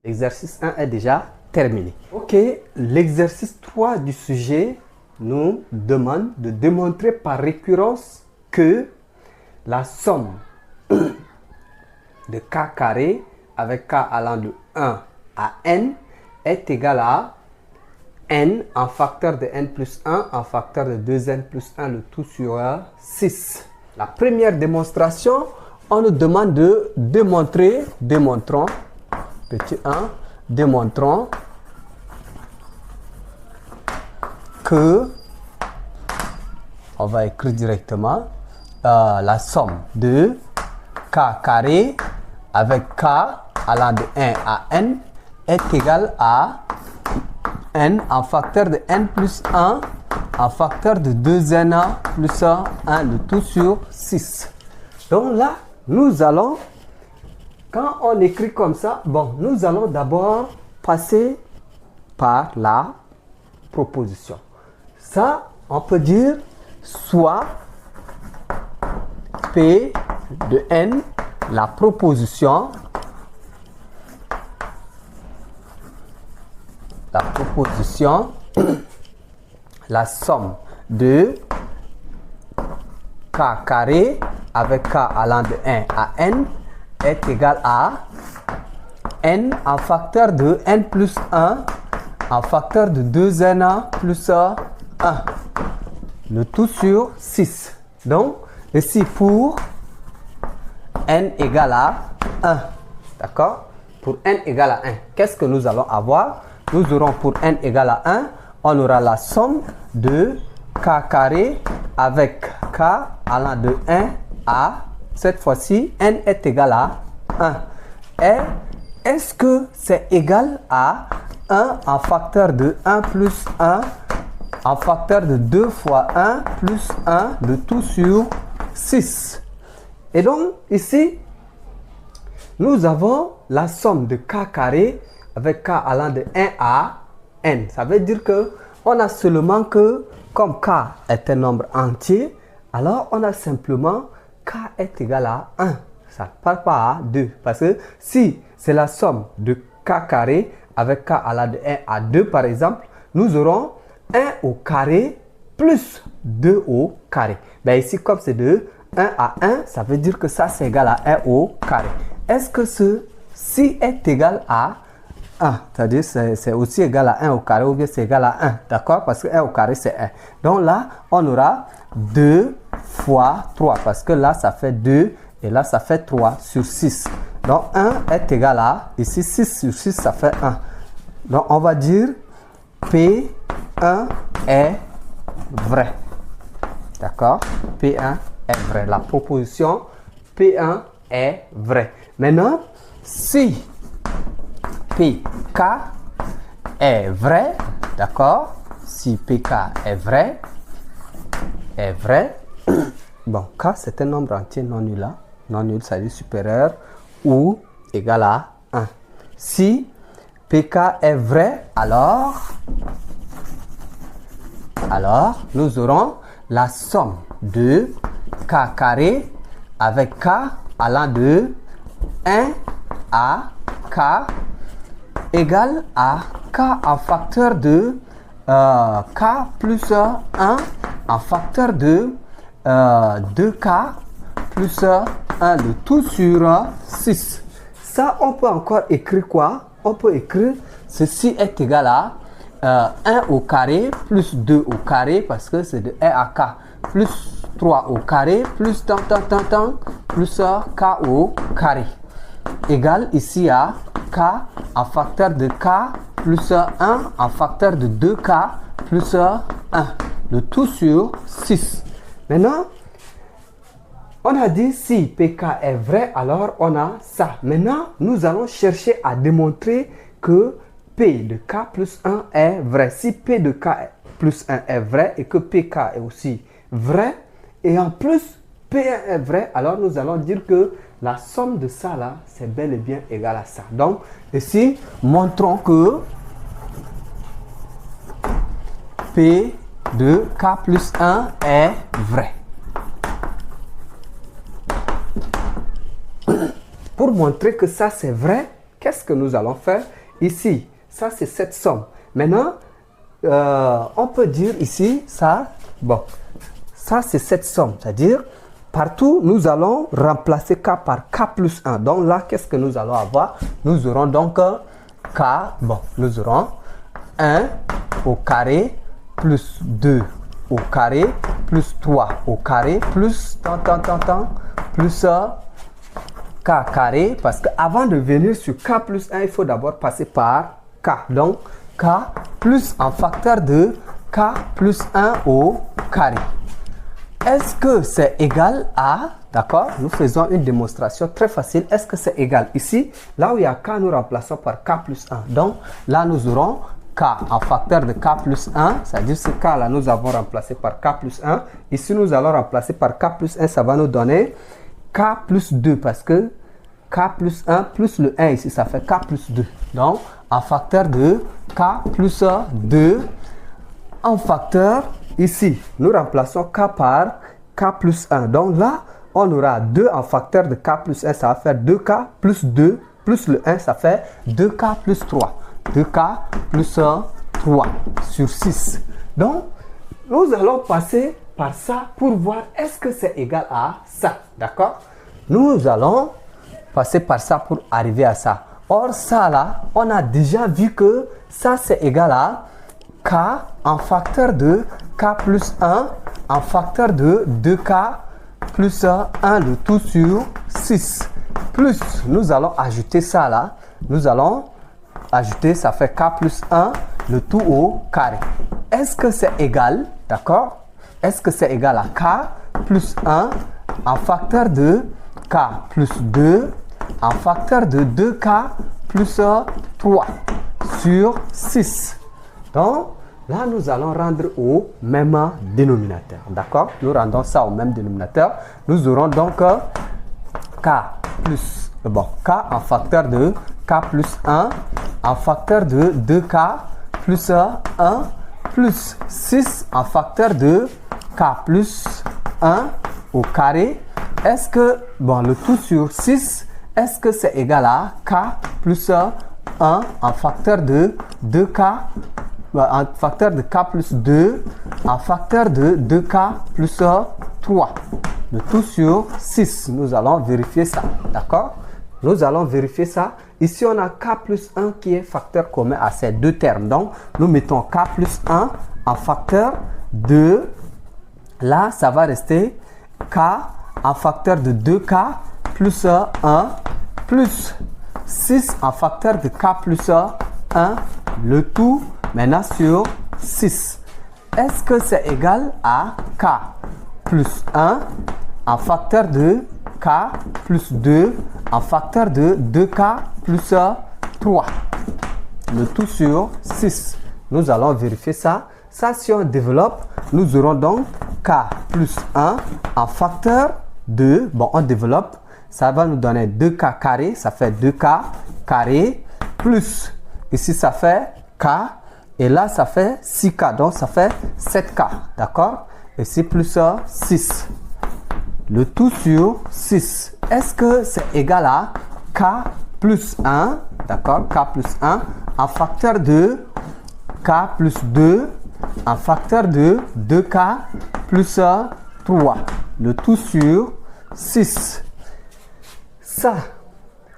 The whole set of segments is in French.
L'exercice 1 est déjà terminé. Ok, l'exercice 3 du sujet nous demande de démontrer par récurrence que la somme de k carré avec k allant de 1 à n est égale à n en facteur de n plus 1 en facteur de 2n plus 1, le tout sur 6. La première démonstration, on nous demande de démontrer, démontrons, petit 1, démontrons que, on va écrire directement, la somme de k carré avec k allant de 1 à n est égale à n en facteur de n plus 1 en facteur de 2n plus 1, le tout sur 6. Donc là, nous allons, quand on écrit comme ça, bon, nous allons d'abord passer par la proposition. Ça, on peut dire soit P de n, la proposition, la somme de k carré avec k allant de 1 à n est égale à n en facteur de n plus 1 en facteur de 2n plus 1, le tout sur 6. Donc, ici pour n égale à 1, d'accord? Pour n égale à 1, qu'est-ce que nous allons avoir? Nous aurons pour n égale à 1, on aura la somme de k carré avec k allant de 1 à, cette fois-ci, n est égal à 1. Et est-ce que c'est égal à 1 en facteur de 1 plus 1 en facteur de 2 fois 1 plus 1, le tout sur 6. Et donc, ici, nous avons la somme de k carré avec k allant de 1 à n. Ça veut dire que on a seulement que, comme k est un nombre entier, alors on a simplement k est égal à 1. Ça ne part pas à 2. Parce que si c'est la somme de k carré avec k allant de 1 à 2 par exemple, nous aurons 1 au carré plus 2 au carré. Ben ici, comme c'est de 1 à 1, ça veut dire que ça c'est égal à 1 au carré. Est-ce que ceci est égal à 1? C'est-à-dire c'est aussi égal à 1 au carré ou bien c'est égal à 1. D'accord? Parce que 1 au carré c'est 1. Donc là, on aura 2 fois 3. Parce que là, ça fait 2 et là, ça fait 3 sur 6. Donc 1 est égal à, ici 6 sur 6, ça fait 1. Donc on va dire P1 est vrai. D'accord? P1 est vrai. La proposition P1 est vrai. Maintenant, si PK est vrai, d'accord? Si PK est vrai, bon, K c'est un nombre entier non nul, non nul, ça veut dire supérieur ou égal à 1. Si PK est vrai, alors nous aurons la somme de K carré avec K allant de 1 à K égale à K en facteur de K plus 1 en facteur de 2K plus 1, le tout sur 6. Ça, on peut encore écrire quoi? On peut écrire ceci est égal à 1 au carré plus 2 au carré parce que c'est de 1 à K plus 3 au carré plus plus K au carré égale ici à K en facteur de K plus 1 en facteur de 2K plus 1, le tout sur 6. Maintenant, on a dit si PK est vrai, alors on a ça. Maintenant, nous allons chercher à démontrer que P de K plus 1 est vrai. Si P de K plus 1 est vrai et que PK est aussi vrai, et en plus P1 est vrai, alors nous allons dire que la somme de ça là, c'est bel et bien égal à ça. Donc, ici, montrons que P de K plus 1 est vrai. Pour montrer que ça c'est vrai, qu'est-ce que nous allons faire ici? Ça, c'est cette somme. Maintenant, on peut dire ici, ça, bon, ça, c'est cette somme. C'est-à-dire, partout, nous allons remplacer K par K plus 1. Donc là, qu'est-ce que nous allons avoir? Nous aurons donc K, bon, nous aurons 1 au carré plus 2 au carré plus 3 au carré plus plus K carré, parce qu'avant de venir sur K plus 1, il faut d'abord passer par K. Donc, K plus un facteur de K plus 1 au carré. Est-ce que c'est égal à, d'accord, nous faisons une démonstration très facile. Est-ce que c'est égal ici, là où il y a K, nous remplaçons par K plus 1. Donc, là, nous aurons K en facteur de K plus 1, c'est-à-dire ce K là, nous avons remplacé par K plus 1. Ici, nous allons remplacer par K plus 1, ça va nous donner K plus 2, parce que K plus 1 plus le 1 ici, ça fait K plus 2. Donc, en facteur de K plus 2, en facteur, ici, nous remplaçons K par K plus 1. Donc là, on aura 2 en facteur de K plus 1, ça va faire 2K plus 2, plus le 1, ça fait 2K plus 3. 2K plus 3 sur 6. Donc, nous allons passer par ça pour voir est-ce que c'est égal à ça. D'accord? Nous allons passer par ça pour arriver à ça. Or, ça là, on a déjà vu que ça c'est égal à K en facteur de K plus 1 en facteur de 2K plus 1 le tout sur 6. Plus, nous allons ajouter ça là. Nous allons ajouter, ça fait K plus 1 le tout au carré. Est-ce que c'est égal, d'accord? Est-ce que c'est égal à K plus 1 en facteur de K plus 2 en facteur de 2K plus 3 sur 6. Donc, là, nous allons rendre au même dénominateur. D'accord? Nous rendons ça au même dénominateur. Nous aurons donc K plus, bon, K en facteur de K plus 1 en facteur de 2K plus 1 plus 6 en facteur de K plus 1 au carré. Est-ce que, bon, le tout sur 6, est-ce que c'est égal à K plus 1 en facteur de 2K, en facteur de K plus 2, en facteur de 2K plus 3. Le tout sur 6. Nous allons vérifier ça. D'accord? Nous allons vérifier ça. Ici, on a K plus 1 qui est facteur commun à ces deux termes. Donc, nous mettons K plus 1 en facteur de, là, ça va rester K en facteur de 2K plus 1 plus 6 en facteur de K plus 1, le tout maintenant sur 6. Est-ce que c'est égal à K plus 1 en facteur de K plus 2 en facteur de 2K plus 3? Le tout sur 6. Nous allons vérifier ça. Ça, si on développe, nous aurons donc K plus 1 en facteur de, bon, on développe, ça va nous donner 2K carré, ça fait 2K carré, plus, ici ça fait K, et là ça fait 6K, donc ça fait 7K, d'accord? Ici plus 6. Le tout sur 6. Est-ce que c'est égal à K plus 1, d'accord? K plus 1 en facteur de K plus 2 en facteur de 2K plus 3. Le tout sur 6. Ça,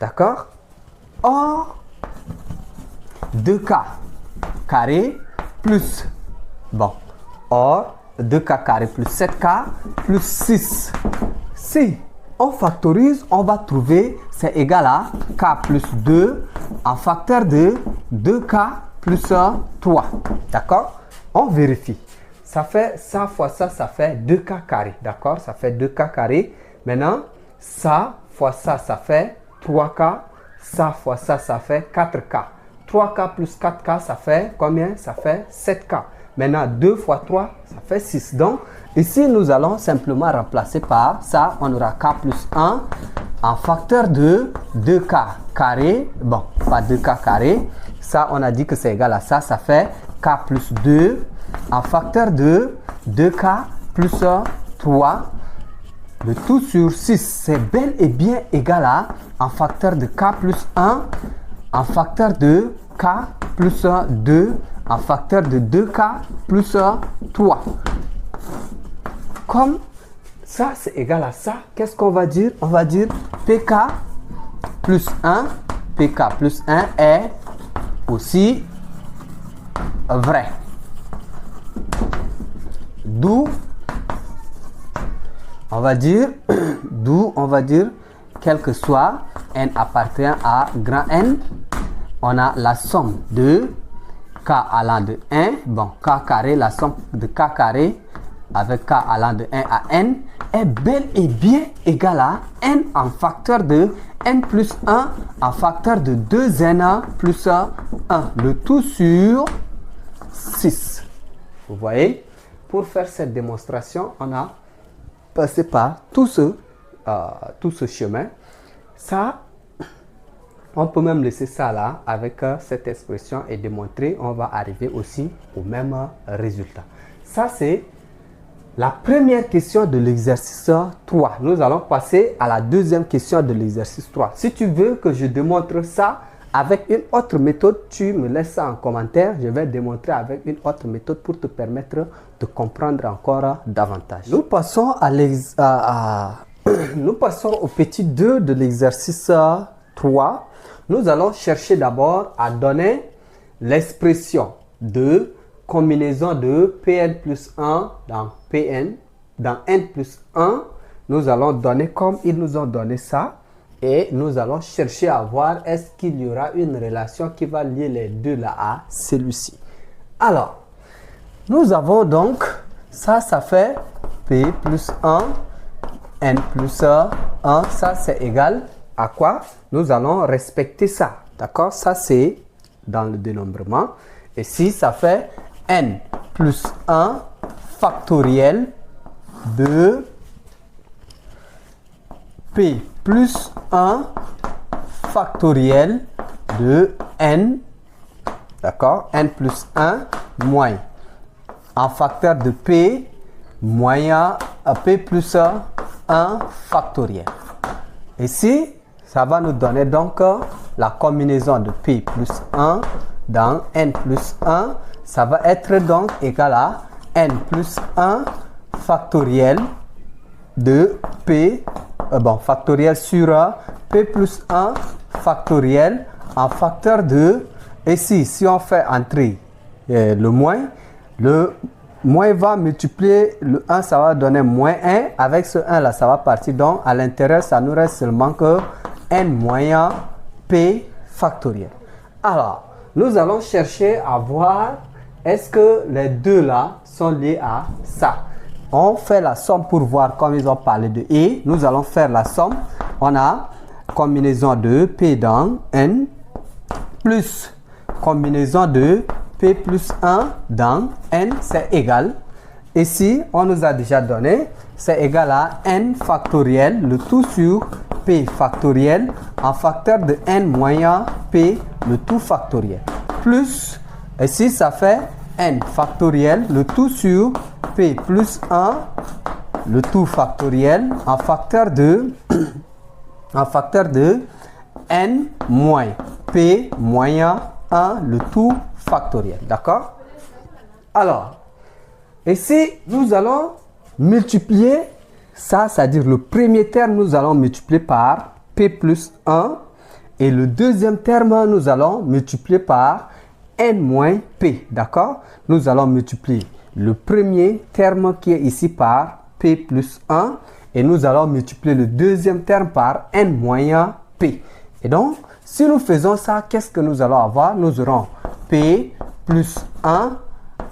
d'accord? Or, 2K carré plus, bon, or 2K carré plus 7K plus 6. Si on factorise, on va trouver c'est égal à K plus 2 en facteur de 2K plus 3. D'accord? On vérifie. Ça fait ça fois ça, ça fait 2K carré. D'accord? Ça fait 2K carré. Maintenant, ça fois ça, ça fait 3K. Ça fois ça, ça fait 4K. 3K plus 4K, ça fait combien? Ça fait 7K. Maintenant, 2 fois 3, ça fait 6. Donc, ici, nous allons simplement remplacer par ça. On aura K plus 1 en facteur de 2K carré. Bon, pas 2K carré. Ça, on a dit que c'est égal à ça. Ça fait K plus 2 en facteur de 2K plus 3. Le tout sur 6, c'est bel et bien égal à en facteur de K plus 1 en facteur de k plus 2 en facteur de 2k plus 3. Comme ça, c'est égal à ça, qu'est-ce qu'on va dire? On va dire pk plus 1 est aussi vrai. D'où on va dire quel que soit n appartient à grand N, on a la somme de k allant de 1, bon, k carré, la somme de k carré avec k allant de 1 à n est bel et bien égal à n en facteur de n plus 1 en facteur de 2n plus 1, le tout sur 6. Vous voyez, pour faire cette démonstration, on a passé par tout ce chemin. Ça, on peut même laisser ça là avec cette expression et démontrer, on va arriver aussi au même résultat. Ça, c'est la première question de l'exercice 3. Nous allons passer à la deuxième question de l'exercice 3. Si tu veux que je démontre ça avec une autre méthode, tu me laisses ça en commentaire. Je vais démontrer avec une autre méthode pour te permettre de comprendre encore davantage. Nous passons nous passons au petit 2 de l'exercice 3. Nous allons chercher d'abord à donner l'expression de combinaison de Pn plus 1 dans Pn, dans n plus 1. Nous allons donner comme ils nous ont donné ça. Et nous allons chercher à voir est-ce qu'il y aura une relation qui va lier les deux là à celui-ci. Alors, nous avons donc, ça fait P plus 1, N plus 1, ça c'est égal à quoi? Nous allons respecter ça, d'accord? Ça c'est dans le dénombrement. Et si ça fait N plus 1 factoriel de P plus 1 factoriel de N, d'accord, N plus 1 moins en facteur de P moyen P plus 1 factoriel. Ici, ça va nous donner donc la combinaison de P plus 1 dans N plus 1. Ça va être donc égal à N plus 1 factoriel de P factoriel sur P plus 1 factoriel en facteur de, ici si on fait entrer le moins va multiplier le 1, ça va donner moins 1, avec ce 1 là ça va partir, donc à l'intérieur ça nous reste seulement que n moyen P factoriel. Alors nous allons chercher à voir est-ce que les deux là sont liés à ça. On fait la somme pour voir comme ils ont parlé de E. Nous allons faire la somme. On a combinaison de P dans N plus combinaison de P plus 1 dans N, c'est égal. Ici, on nous a déjà donné, c'est égal à N factoriel, le tout sur P factoriel en facteur de N moyen P, le tout factoriel. Plus, ici, ça fait N factoriel, le tout sur P plus 1, le tout factoriel en facteur de N moins P moyen 1, le tout factoriel. D'accord? Alors, ici, nous allons multiplier ça, c'est-à-dire le premier terme, nous allons multiplier par P plus 1 et le deuxième terme, nous allons multiplier par N moins P. D'accord? Nous allons multiplier le premier terme qui est ici par P plus 1 et nous allons multiplier le deuxième terme par N moyen P. Et donc, si nous faisons ça, qu'est-ce que nous allons avoir? Nous aurons P plus 1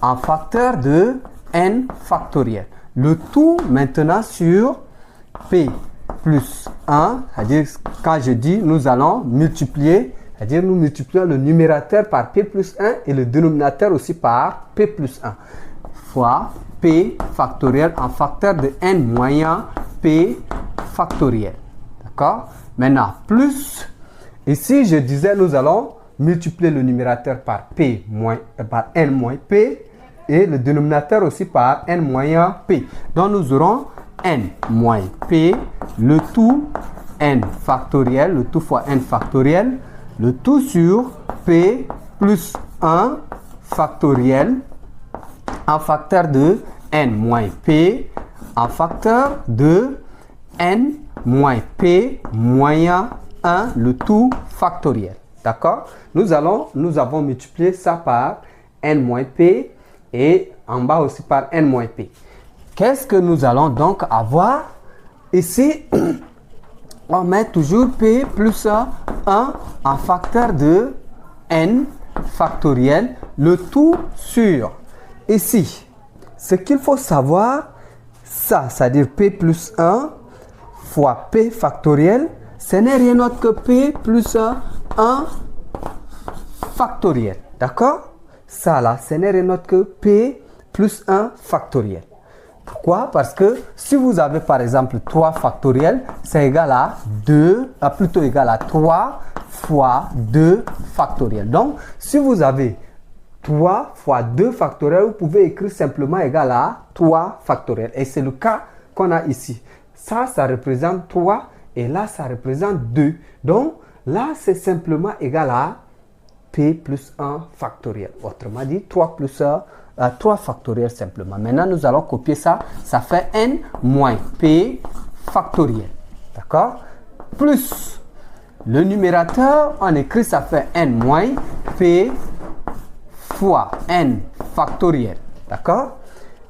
en facteur de N factoriel. Le tout maintenant sur P plus 1, c'est-à-dire quand je dis nous allons multiplier, c'est-à-dire nous multiplions le numérateur par P plus 1 et le dénominateur aussi par P plus 1 fois P factoriel en facteur de N moyen P factoriel. D'accord? Maintenant, plus, ici je disais nous allons multiplier le numérateur par par N moins P et le dénominateur aussi par N moyen P. Donc nous aurons N moins P, le tout N factoriel, le tout fois N factoriel, le tout sur P plus 1 factoriel en facteur de n moins P en facteur de n moins P moyen 1, le tout factoriel. D'accord? Nous avons multiplié ça par n moins P et en bas aussi par n moins P. Qu'est-ce que nous allons donc avoir? Ici, on met toujours P plus 1 en facteur de n factoriel, le tout sur. Ici, ce qu'il faut savoir, ça, c'est-à-dire P plus 1 fois P factoriel, ce n'est rien d'autre que P plus 1 factoriel. D'accord? Ça là, ce n'est rien d'autre que P plus 1 factoriel. Pourquoi? Parce que si vous avez par exemple 3 factoriel, c'est égal à 2, plutôt égal à 3 fois 2 factoriel. Donc, si vous avez 3 fois 2 factoriel, vous pouvez écrire simplement égal à 3 factoriel. Et c'est le cas qu'on a ici. Ça représente 3 et là, ça représente 2. Donc, là, c'est simplement égal à P plus 1 factoriel. Autrement dit, 3 plus 1, 3 factoriel simplement. Maintenant, nous allons copier ça. Ça fait n moins P factoriel. D'accord? Plus le numérateur, on écrit ça fait n moins P fois n factoriel. D'accord?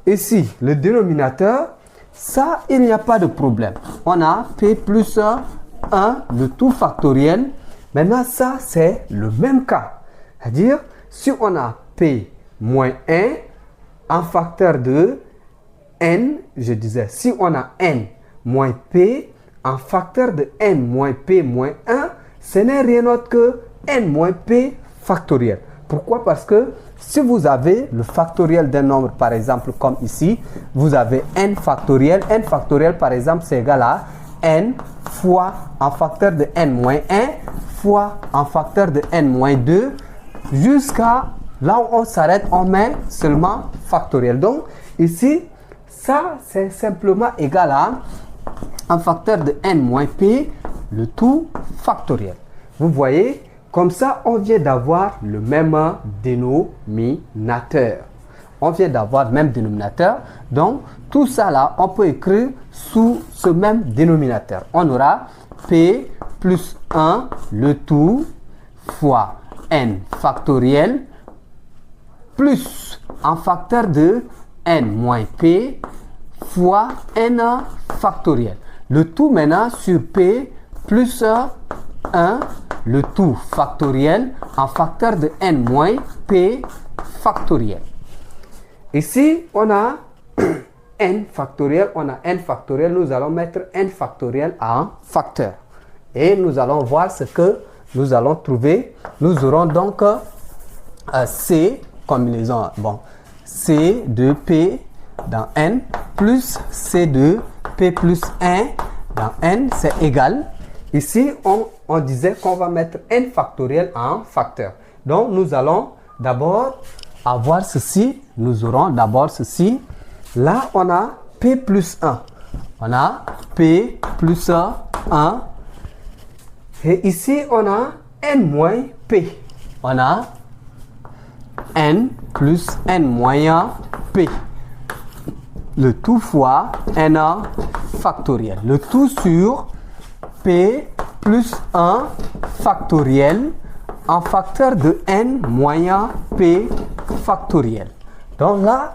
Ici, le dénominateur, ça, il n'y a pas de problème. On a P plus 1, le tout factoriel. Maintenant, ça, c'est le même cas. C'est-à-dire, si on a P moins 1 en facteur de n, je disais, si on a n moins P en facteur de n moins P moins 1, ce n'est rien d'autre que n moins P factoriel. Pourquoi? Parce que si vous avez le factoriel d'un nombre, par exemple, comme ici, vous avez n factoriel. N factoriel, par exemple, c'est égal à n fois en facteur de n moins 1 fois en facteur de n moins 2 jusqu'à là où on s'arrête, on met seulement factoriel. Donc, ici, ça, c'est simplement égal à un facteur de n moins p, le tout factoriel. Vous voyez, comme ça, on vient d'avoir le même dénominateur. On vient d'avoir le même dénominateur. Donc, tout ça là, on peut écrire sous ce même dénominateur. On aura P plus 1, le tout, fois n factoriel, plus un facteur de n moins P, fois n factoriel. Le tout maintenant sur P plus 1, le tout factoriel en facteur de n moins P factoriel. Ici, on a n factoriel, nous allons mettre n factoriel en facteur. Et nous allons voir ce que nous allons trouver. Nous aurons donc C, combinaison, bon, C de P dans n plus C de P plus 1 dans n, c'est égal. Ici, on disait qu'on va mettre n factoriel en facteur. Donc, nous allons d'abord avoir ceci. Nous aurons d'abord ceci. Là, on a P plus 1. On a P plus 1. Et ici, on a n moins P. On a n plus n moins P. Le tout fois n factoriel. Le tout sur P plus 1 factoriel en facteur de n moins P factoriel. Donc là,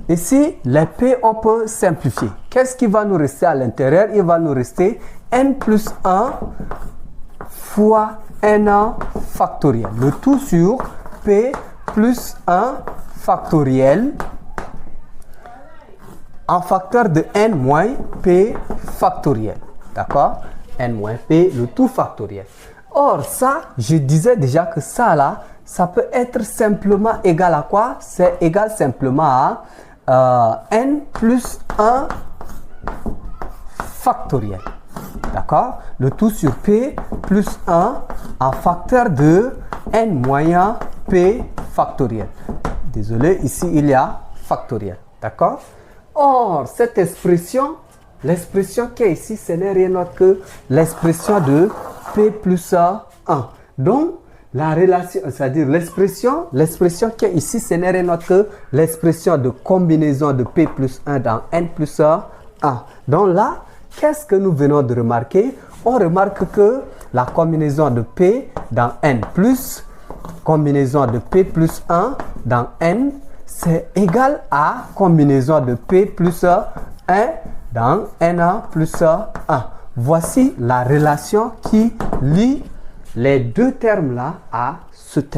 ici, les P, on peut simplifier. Qu'est-ce qui va nous rester à l'intérieur? Il va nous rester n plus 1 fois n factoriel. Le tout sur P plus 1 factoriel en facteur de n moins P factoriel. D'accord? N moins P, le tout factoriel. Or, ça, je disais déjà que ça là, ça peut être simplement égal à quoi? C'est égal simplement à n plus 1 factoriel. D'accord? Le tout sur P plus 1 en facteur de n moins P factoriel. Désolé, ici il y a factoriel. D'accord? Or, cette expression, l'expression qui est ici, ce n'est rien d'autre que l'expression de P plus 1. Donc, la relation, c'est-à-dire l'expression qui est ici, ce n'est rien autre que l'expression de combinaison de P plus 1 dans N plus 1. Donc là, qu'est-ce que nous venons de remarquer? On remarque que la combinaison de P dans N plus combinaison de P plus 1 dans N, c'est égal à combinaison de P plus 1 dans N1 plus 1. Voici la relation qui lie les deux termes-là à ce terme.